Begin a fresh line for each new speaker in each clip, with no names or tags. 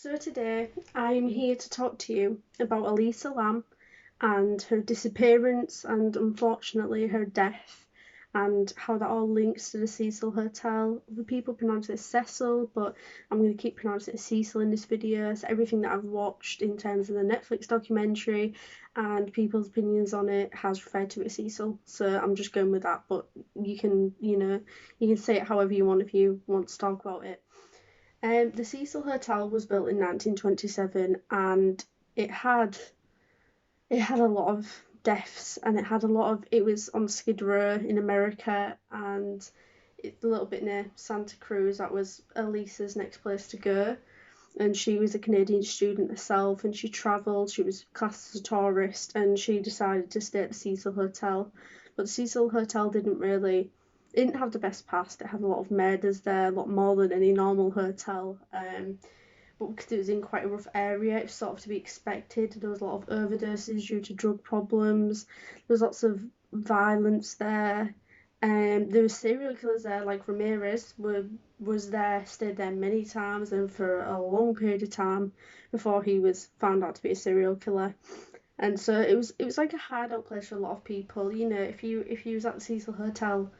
So today I'm here to talk to you about Elisa Lam and her disappearance and unfortunately her death and how that all links to the Cecil Hotel. Other people pronounce it Cecil, but I'm going to keep pronouncing it Cecil in this video. So everything that I've watched in terms of the Netflix documentary and people's opinions on it has referred to it as Cecil. So I'm just going with that, but you can say it however you want if you want to talk about it. The Cecil Hotel was built in 1927 and it had it had a lot of deaths and it was on Skid Row in America and it's a little bit near Santa Cruz. That was Elisa's next place to go, and she was a Canadian student herself and she travelled. She was classed as a tourist and she decided to stay at the Cecil Hotel, but the Cecil Hotel didn't have the best past. It had a lot of murders there, a lot more than any normal hotel. But because it was in quite a rough area, it's sort of to be expected. There was a lot of overdoses due to drug problems. There was lots of violence there. There were serial killers there, like Ramirez was there, stayed there many times and for a long period of time before he was found out to be a serial killer. And so it was like a hideout place for a lot of people. If you was at the Cecil Hotel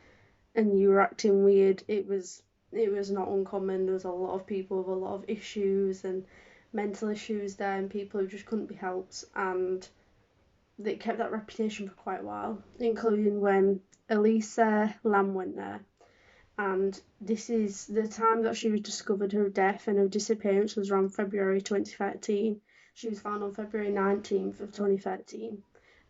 and you were acting weird, it was not uncommon. There was a lot of people with a lot of issues and mental issues there, and people who just couldn't be helped, and they kept that reputation for quite a while, including when Elisa Lam went there. And this is the time that she was discovered. Her death and her disappearance was around February 2013. She was found on February 19th of 2013,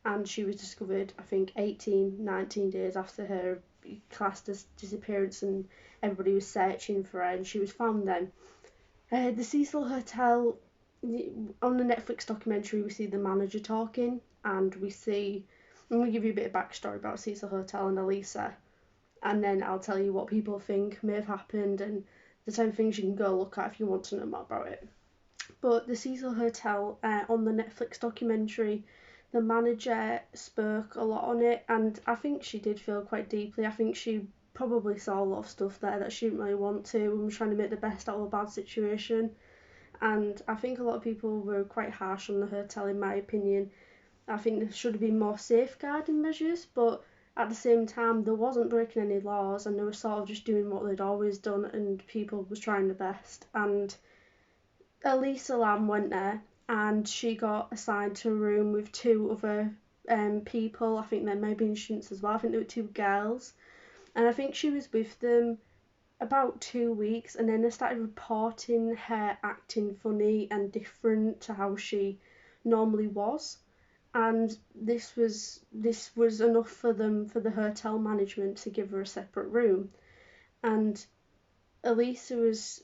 and she was discovered, I think, 19 days after her classed as disappearance, and everybody was searching for her, and she was found then. The Cecil Hotel, on the Netflix documentary, we see the manager talking, and I'm going to give you a bit of backstory about Cecil Hotel and Elisa, and then I'll tell you what people think may have happened and the type of things you can go look at if you want to know more about it. But the Cecil Hotel, on the Netflix documentary, the manager spoke a lot on it, and I think she did feel quite deeply. I think she probably saw a lot of stuff there that she didn't really want to and was trying to make the best out of a bad situation. And I think a lot of people were quite harsh on the hotel, in my opinion. I think there should have been more safeguarding measures, but at the same time, there wasn't breaking any laws, and they were sort of just doing what they'd always done, and people was trying their best. And Elisa Lam went there and she got assigned to a room with two other people. I think there may have been students as well. I think there were two girls. And I think she was with them about 2 weeks, and then they started reporting her acting funny and different to how she normally was. And this was enough for the hotel management to give her a separate room. And Elisa was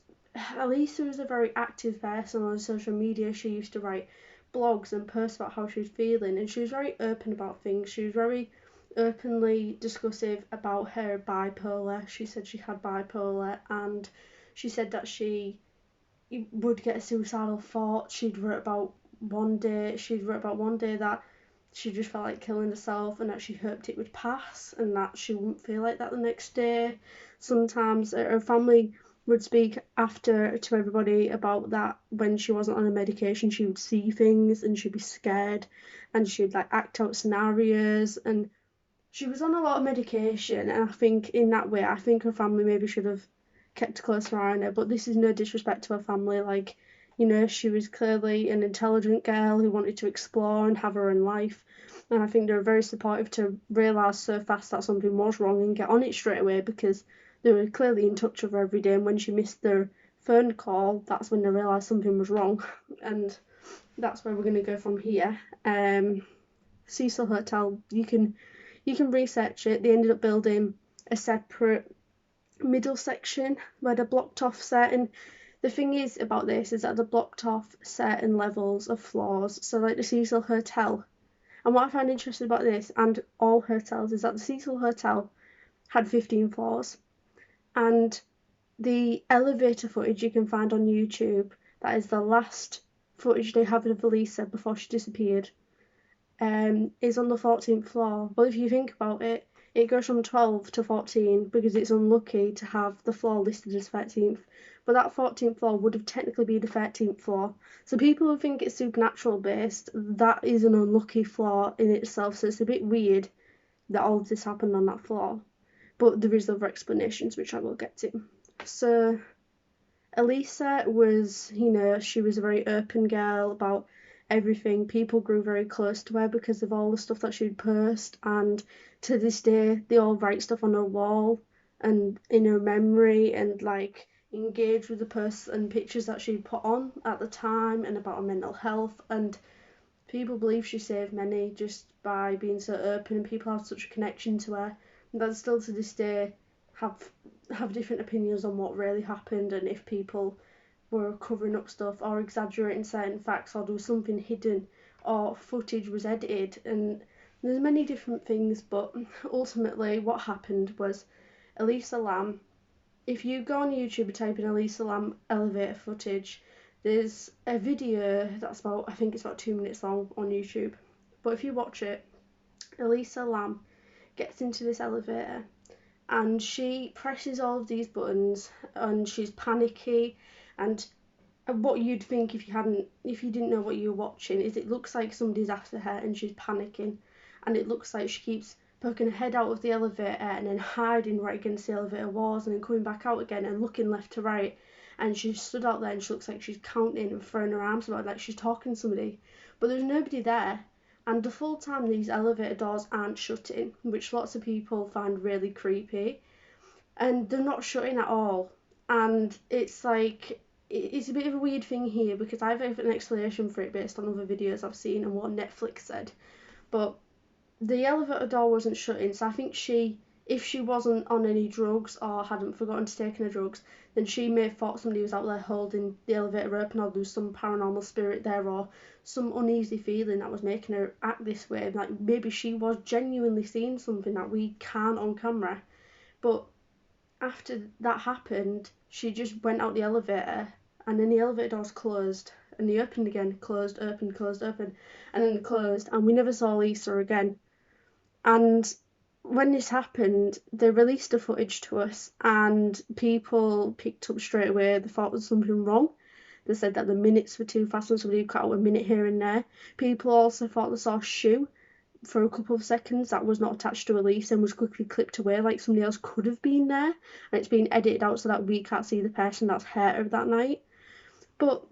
Elisa was a very active person on social media. She used to write blogs and post about how she was feeling, and she was very open about things. She was very openly discussive about her bipolar. She said she had bipolar, and she said that she would get a suicidal thought. She'd wrote about one day that she just felt like killing herself and that she hoped it would pass and that she wouldn't feel like that the next day. Sometimes her family would speak after to everybody about that. When she wasn't on a medication, she would see things and she'd be scared and she'd like act out scenarios, and she was on a lot of medication, and I think in that way I think her family maybe should have kept a closer eye on her. But this is no disrespect to her family. Like, she was clearly an intelligent girl who wanted to explore and have her own life, and I think they were very supportive to realise so fast that something was wrong and get on it straight away, because they were clearly in touch with her every day, and when she missed their phone call, that's when they realised something was wrong. And that's where we're going to go from here. Cecil Hotel, you can research it. They ended up building a separate middle section where they blocked off certain. The thing is about this is that they blocked off certain levels of floors. So like the Cecil Hotel, and what I find interesting about this and all hotels is that the Cecil Hotel had 15 floors, and the elevator footage you can find on YouTube, that is the last footage they have of Elisa before she disappeared, is on the 14th floor. But if you think about it, it goes from 12 to 14 because it's unlucky to have the floor listed as 13th. but that 14th floor would have technically been the 13th floor. So people who think it's supernatural based, that is an unlucky floor in itself, so it's a bit weird that all of this happened on that floor. But there is other explanations which I will get to. So Elisa was, she was a very open girl about everything. People grew very close to her because of all the stuff that she'd post, and to this day they all write stuff on her wall and in her memory, and like engage with the posts and pictures that she put on at the time and about her mental health. And people believe she saved many just by being so open, and people have such a connection to her that still to this day have different opinions on what really happened, and if people were covering up stuff or exaggerating certain facts, or there was something hidden, or footage was edited, and there's many different things. But ultimately what happened was Elisa Lam, if you go on YouTube and type in Elisa Lam elevator footage, there's a video that's I think it's about 2 minutes long on YouTube, but if you watch it, Elisa Lam gets into this elevator and she presses all of these buttons and she's panicky, and what you'd think if you didn't know what you were watching is it looks like somebody's after her and she's panicking, and it looks like she keeps poking her head out of the elevator and then hiding right against the elevator walls and then coming back out again and looking left to right, and she's stood out there and she looks like she's counting and throwing her arms about like she's talking to somebody, but there's nobody there. And the full time these elevator doors aren't shutting, which lots of people find really creepy, and they're not shutting at all. And it's like, it's a bit of a weird thing here because I've had an explanation for it based on other videos I've seen and what Netflix said, but the elevator door wasn't shutting, so I think if she wasn't on any drugs or hadn't forgotten to take her drugs, then she may have thought somebody was out there holding the elevator open, or there was some paranormal spirit there, or some uneasy feeling that was making her act this way. Like maybe she was genuinely seeing something that we can't on camera. But after that happened, she just went out the elevator, and then the elevator doors closed, and they opened again, closed, opened, closed, open, and then closed, and we never saw Lisa again. And when this happened, they released the footage to us, and people picked up straight away. They thought there was something wrong. They said that the minutes were too fast and somebody cut out a minute here and there. People also thought they saw a shoe for a couple of seconds that was not attached to Elise and was quickly clipped away, like somebody else could have been there, and it's been edited out so that we can't see the person that's hurt her that night. But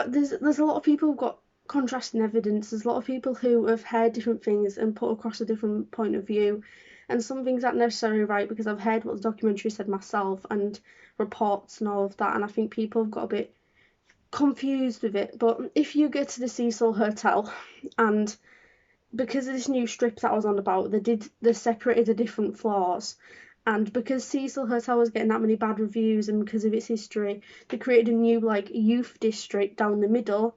there's a lot of people who've got contrasting evidence. There's a lot of people who have heard different things and put across a different point of view, and some things aren't necessarily right because I've heard what the documentary said myself and reports and all of that, and I think people have got a bit confused with it. But if you go to the Cecil Hotel, and because of this new strip that I was on about, they separated the different floors, and because Cecil Hotel was getting that many bad reviews and because of its history, they created a new like youth district down the middle,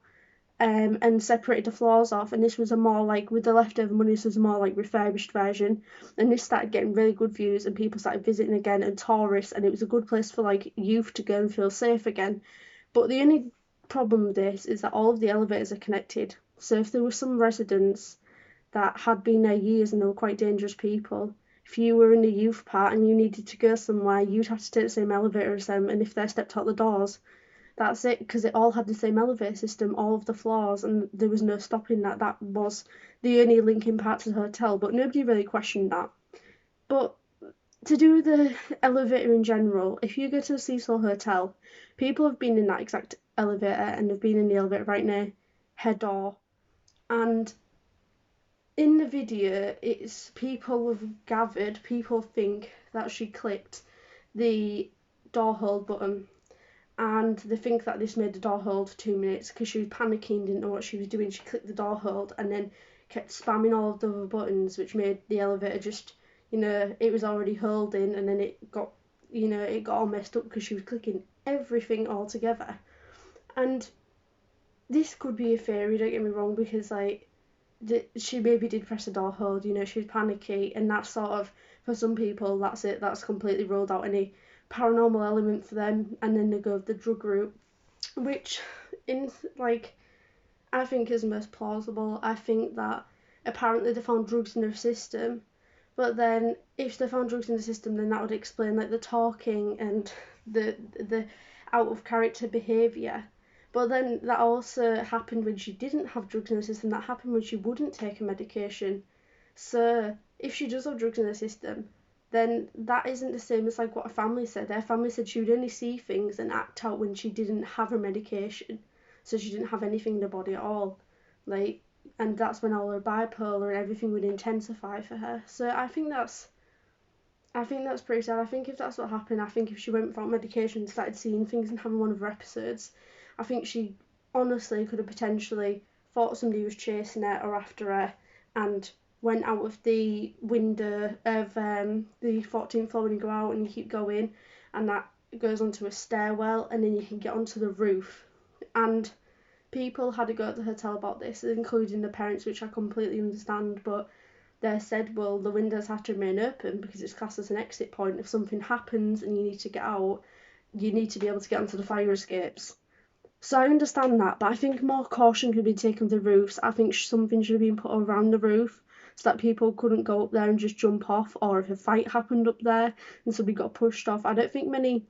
and separated the floors off, and this was a more like, with the leftover money, this was a more like refurbished version, and this started getting really good views and people started visiting again, and tourists, and it was a good place for like youth to go and feel safe again. But the only problem with this is that all of the elevators are connected, so if there were some residents that had been there years and they were quite dangerous people, if you were in the youth part and you needed to go somewhere, you'd have to take the same elevator as them, and if they stepped out the doors, that's it, because it all had the same elevator system, all of the floors, and there was no stopping that. That was the only linking part to the hotel, but nobody really questioned that. But to do the elevator in general, if you go to the Cecil Hotel, people have been in that exact elevator and have been in the elevator right near her door, and in the video, it's people have gathered, people think that she clicked the door hold button, and they think that this made the door hold 2 minutes because she was panicking, didn't know what she was doing. She clicked the door hold and then kept spamming all of the other buttons, which made the elevator just, it was already holding, and then it got all messed up because she was clicking everything all together. And this could be a theory, don't get me wrong, because like she maybe did press the door hold, she was panicky, and that's sort of, for some people, that's it, that's completely ruled out any paranormal element for them, and then they go the drug route, which I think is most plausible. I think that apparently they found drugs in their system, but then if they found drugs in the system, then that would explain like the talking and the out of character behaviour. But then that also happened when she didn't have drugs in her system. That happened when she wouldn't take a medication. So if she does have drugs in her system, then that isn't the same as like what her family said. Their family said she would only see things and act out when she didn't have her medication. So she didn't have anything in her body at all. Like, and that's when all her bipolar and everything would intensify for her. So I think that's pretty sad. I think if that's what happened, I think if she went without medication and started seeing things and having one of her episodes, I think she honestly could have potentially thought somebody was chasing her or after her and went out of the window of the 14th floor when you go out and you keep going, and that goes onto a stairwell and then you can get onto the roof. And people had to go to the hotel about this, including the parents, which I completely understand, but they said, well, the windows have to remain open because it's classed as an exit point. If something happens and you need to get out, you need to be able to get onto the fire escapes. So I understand that, but I think more caution could be taken with the roofs. I think something should have been put around the roof so that people couldn't go up there and just jump off, or if a fight happened up there and somebody got pushed off. I don't think many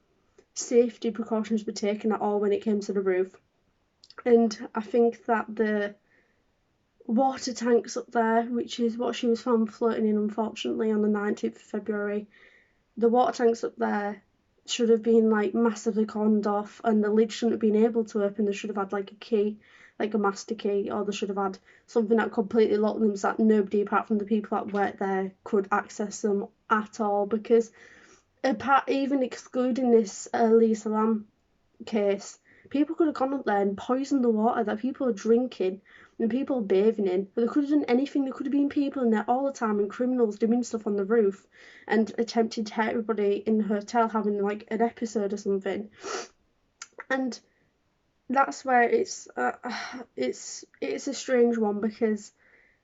safety precautions were taken at all when it came to the roof. And I think that the water tanks up there, which is what she was found floating in, unfortunately, on the 19th of February. The water tanks up there should have been like massively cordoned off, and the lid shouldn't have been able to open. They should have had like a key, like a master key, or they should have had something that completely locked them so that nobody apart from the people that worked there could access them at all. Because even excluding this Elisa Lam case, people could have gone up there and poisoned the water that people are drinking and people are bathing in. But they could have done anything. There could have been people in there all the time and criminals doing stuff on the roof and attempting to hurt everybody in the hotel having like an episode or something. And that's where it's a strange one, because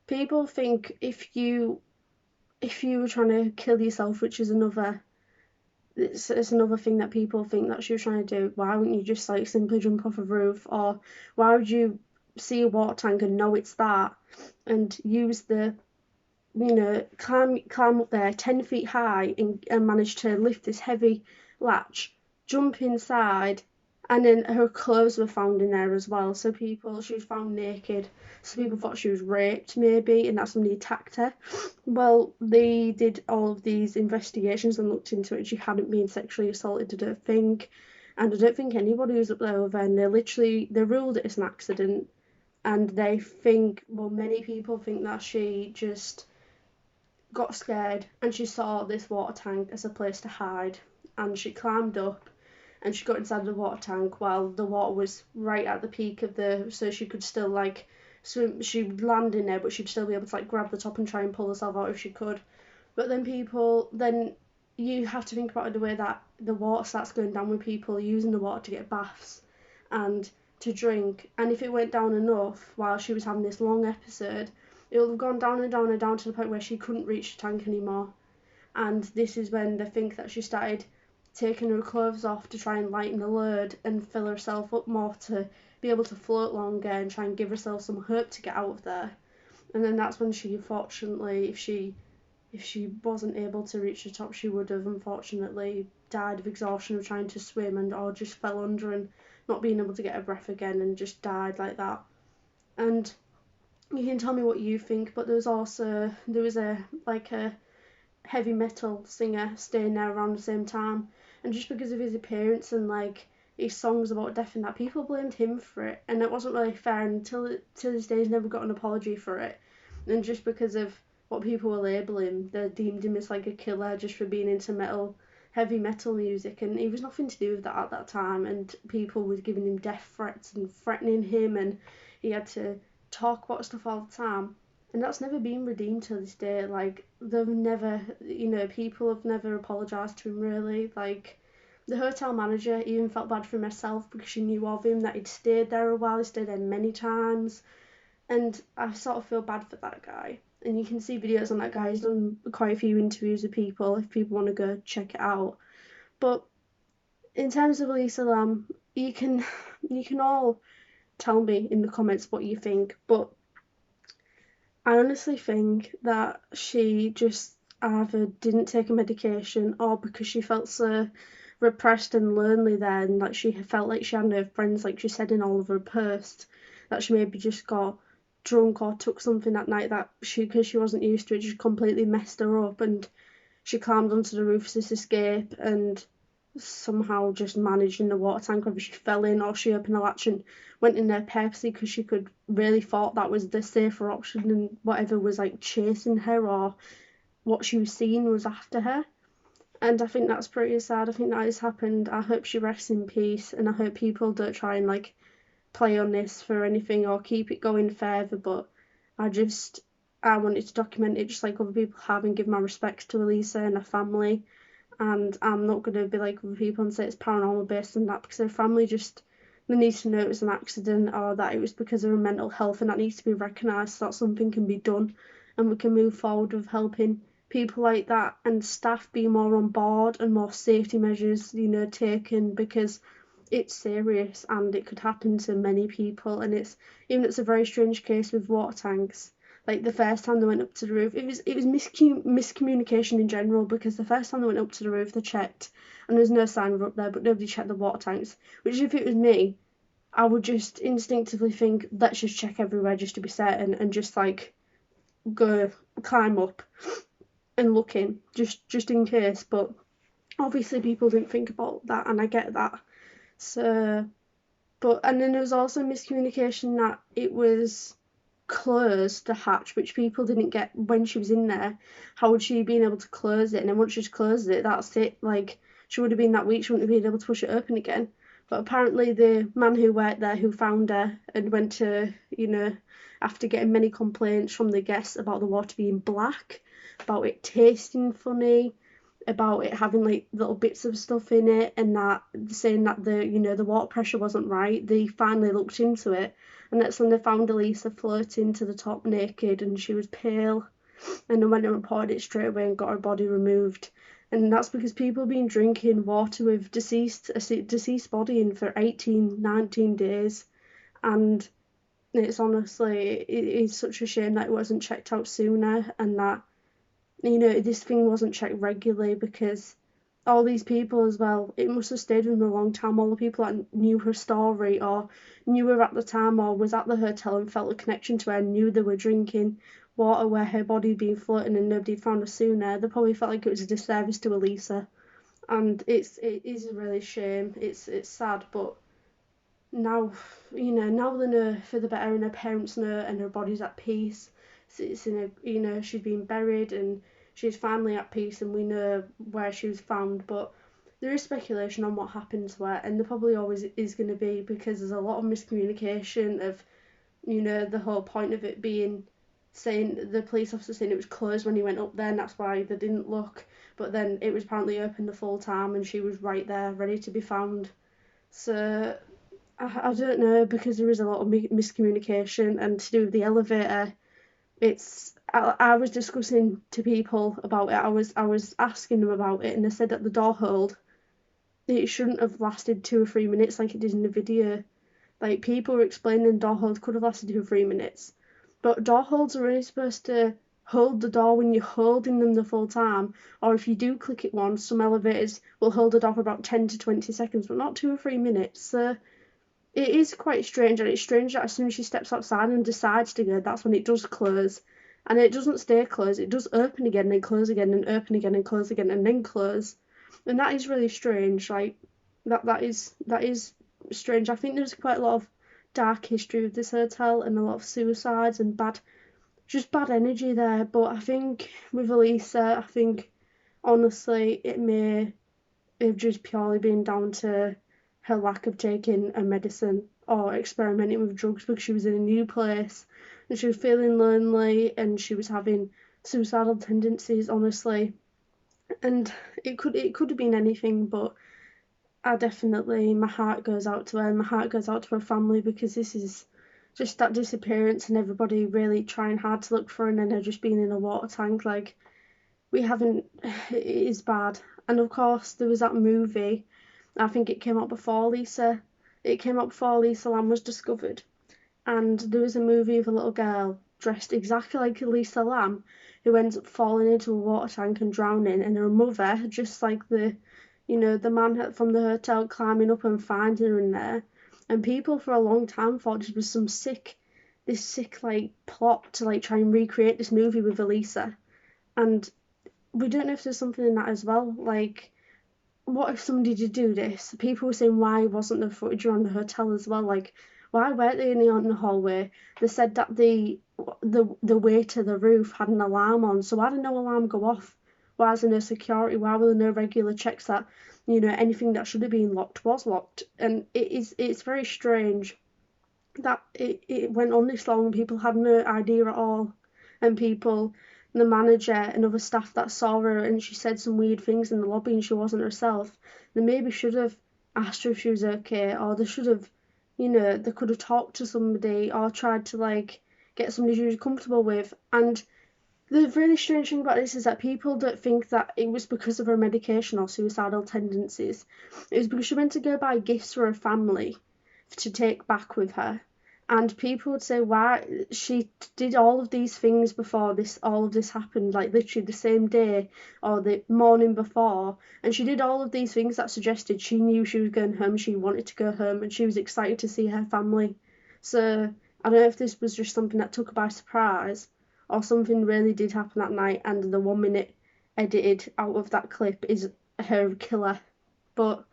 people think if you were trying to kill yourself, which is another it's another thing that people think that she was trying to do. Why wouldn't you just like simply jump off a roof? Or why would you see a water tank and know it's that and use the climb up there 10 feet high and manage to lift this heavy latch, jump inside, and then her clothes were found in there as well. So she was found naked. So people thought she was raped maybe, and that somebody attacked her. Well, they did all of these investigations and looked into it. She hadn't been sexually assaulted, I don't think. And I don't think anybody was up there with her. And they ruled it as an accident. And many people think that she just got scared and she saw this water tank as a place to hide. And she climbed up and she got inside the water tank while the water was right at the peak of so she could still like swim. She would land in there, but she'd still be able to like grab the top and try and pull herself out if she could. But then you have to think about it the way that the water starts going down with people using the water to get baths and to drink. And if it went down enough while she was having this long episode, it would have gone down and down and down to the point where she couldn't reach the tank anymore. And this is when they think that she started taking her clothes off to try and lighten the load and fill herself up more to be able to float longer and try and give herself some hope to get out of there. And then that's when she, unfortunately, if she wasn't able to reach the top, she would have unfortunately died of exhaustion of trying to swim or just fell under and not being able to get her breath again and just died like that. And you can tell me what you think, but there was a heavy metal singer staying there around the same time, and just because of his appearance and like his songs about death and that, people blamed him for it, and it wasn't really fair. And till this day he's never got an apology for it, and just because of what people were labelling, they deemed him as like a killer just for being into heavy metal music, and he was nothing to do with that at that time. And people were giving him death threats and threatening him, and he had to talk about stuff all the time. And that's never been redeemed to this day. Like, they've never, people have never apologised to him, really. Like, the hotel manager even felt bad for him herself because she knew of him, that he'd stayed there a while, he stayed there many times. And I sort of feel bad for that guy. And you can see videos on that guy. He's done quite a few interviews with people, if people want to go check it out. But in terms of Elisa Lam, you can all tell me in the comments what you think, but I honestly think that she just either didn't take a medication, or because she felt so repressed and lonely there, and like she felt like she had no friends, like she said in all of her posts, that she maybe just got drunk or took something that night that because she wasn't used to it, just completely messed her up, and she climbed onto the roof to escape and somehow just managed in the water tank, whether she fell in or she opened the latch and went in there purposely because she could really thought that was the safer option, and whatever was like chasing her or what she was seeing was after her. And I think that's pretty sad. I think that has happened. I hope she rests in peace, and I hope people don't try and like play on this for anything or keep it going further. But I wanted to document it just like other people have and give my respects to Elisa and her family. And I'm not going to be like other people and say it's paranormal based on that, because her family just, they need to know it was an accident or that it was because of her mental health, and that needs to be recognised so that something can be done and we can move forward with helping people like that, and staff be more on board and more safety measures, taken, because it's serious and it could happen to many people. And it's a very strange case with water tanks. Like the first time they went up to the roof, it was miscommunication in general, because the first time they went up to the roof they checked and there was no sign of up there, but nobody checked the water tanks, which if it was me I would just instinctively think, let's just check everywhere just to be certain, and just like go climb up and look in just in case. But obviously people didn't think about that, and I get that. So, but, and then there was also miscommunication that it was closed, the hatch, which people didn't get when she was in there. How would she been able to close it? And then once she's closed it, that's it. Like, she would have been that weak, she wouldn't have been able to push it open again. But apparently the man who worked there, who found her and went to, after getting many complaints from the guests about the water being black, about it tasting funny, about it having like little bits of stuff in it, and that saying that the water pressure wasn't right, they finally looked into it, and that's when they found Elisa floating to the top naked, and she was pale, and they went and reported it straight away and got her body removed. And that's because people have been drinking water with a deceased body in for 18, 19 days, and it's honestly, it's such a shame that it wasn't checked out sooner, and that this thing wasn't checked regularly, because all these people as well, it must have stayed with them a long time. All the people that knew her story or knew her at the time or was at the hotel and felt a connection to her, knew they were drinking water where her body had been floating and nobody had found her sooner. They probably felt like it was a disservice to Elisa, and it is a really shame. It's sad, but now now they know for the better, and her parents know, and her body's at peace. It's in a she's been buried and she's finally at peace, and we know where she was found. But there is speculation on what happened to her, and there probably always is going to be, because there's a lot of miscommunication of the whole point of it being saying, the police officer saying it was closed when he went up there and that's why they didn't look, but then it was apparently open the full time and she was right there ready to be found. So I don't know, because there is a lot of miscommunication. And to do with the elevator, I was discussing to people about it. I was asking them about it, and they said that the door hold, it shouldn't have lasted 2 or 3 minutes like it did in the video. Like, people were explaining door hold could have lasted 2 or 3 minutes, but door holds are only supposed to hold the door when you're holding them the full time, or if you do click it once, some elevators will hold the door for about 10 to 20 seconds, but not 2 or 3 minutes. So it is quite strange, and it's strange that as soon as she steps outside and decides to go, that's when it does close. And it doesn't stay closed, it does open again, and then close again, and open again, and close again, and then close. And that is really strange. Like, that is strange. I think there's quite a lot of dark history with this hotel, and a lot of suicides and bad energy there. But I think with Elisa, honestly it may have just purely been down to her lack of taking a medicine or experimenting with drugs, because she was in a new place and she was feeling lonely and she was having suicidal tendencies, honestly. And it could have been anything, but my heart goes out to her, and my heart goes out to her family, because this is just that disappearance and everybody really trying hard to look for her, and then her just being in a water tank. Like, it is bad. And of course there was that movie, I think it came out before Elisa Lam was discovered, and there was a movie of a little girl dressed exactly like Elisa Lam who ends up falling into a water tank and drowning, and her mother, just like the You know, the man from the hotel climbing up and finding her in there. And people for a long time thought this was this sick like plot to like try and recreate this movie with Elisa. And we don't know if there's something in that as well. Like, what if somebody did do this? People were saying, why wasn't there footage around the hotel as well? Like, why weren't they in the hallway? They said that the way to the roof had an alarm on, so why did no alarm go off? Why is there no security? Why were there no regular checks that, you know, anything that should have been locked was locked? And it's very strange that it went on this long. People had no idea at all, and the manager and other staff that saw her and she said some weird things in the lobby and she wasn't herself, they maybe should have asked her if she was okay, or they should have, you know, they could have talked to somebody or tried to like get somebody she was comfortable with. And the really strange thing about this is that people don't think that it was because of her medication or suicidal tendencies. It was because she went to go buy gifts for her family to take back with her. And people would say, why she did all of these things before all of this happened, like literally the same day or the morning before. And she did all of these things that suggested she knew she was going home, she wanted to go home, and she was excited to see her family. So I don't know if this was just something that took her by surprise or something really did happen that night and the 1 minute edited out of that clip is her killer. But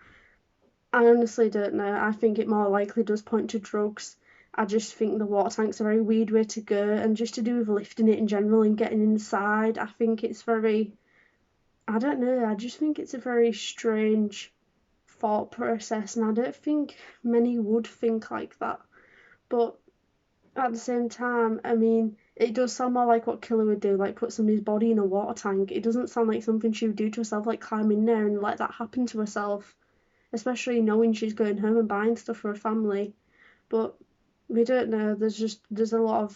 I honestly don't know. I think it more likely does point to drugs. I just think the water tank's a very weird way to go, and just to do with lifting it in general and getting inside, I think it's very, I don't know, I just think it's a very strange thought process, and I don't think many would think like that. But at the same time, I mean, it does sound more like what Killer would do, like put somebody's body in a water tank. It doesn't sound like something she would do to herself, like climb in there and let that happen to herself, especially knowing she's going home and buying stuff for her family. But we don't know. There's a lot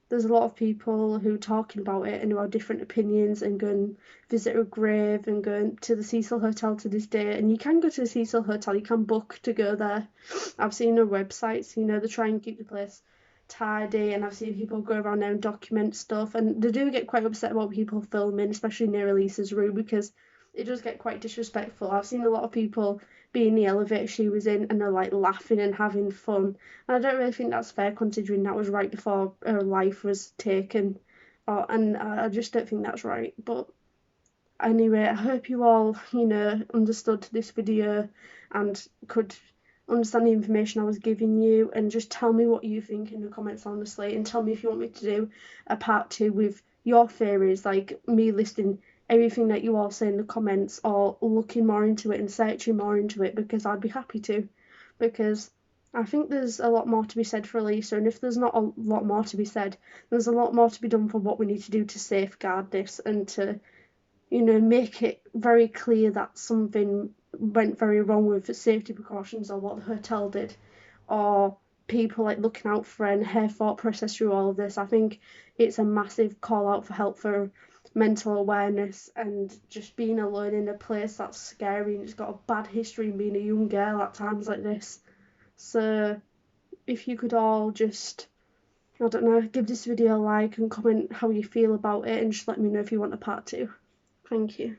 of people who are talking about it and who have different opinions and go and visit her grave and go to the Cecil Hotel to this day. And you can go to the Cecil Hotel, you can book to go there. I've seen her websites, you know, they try and keep the place tidy, and I've seen people go around there and document stuff, and they do get quite upset about people filming, especially near Elisa's room, because it does get quite disrespectful. I've seen a lot of people be in the elevator she was in and they're like laughing and having fun, and I don't really think that's fair considering that was right before her life was taken, and I just don't think that's right. But anyway, I hope you all, you know, understood this video and could understand the information I was giving you, and just tell me what you think in the comments honestly, and tell me if you want me to do a part 2 with your theories, like me listing everything that you all say in the comments or looking more into it and searching more into it, because I'd be happy to, because I think there's a lot more to be said for Elisa, and if there's not a lot more to be said, there's a lot more to be done for what we need to do to safeguard this and to, you know, make it very clear that something went very wrong with safety precautions or what the hotel did, or people like looking out for and her thought process through all of this. I think it's a massive call out for help for mental awareness, and just being alone in a place that's scary and it's got a bad history in being a young girl at times like this. So if you could all just, I don't know, give this video a like and comment how you feel about it, and just let me know if you want a part 2. Thank you.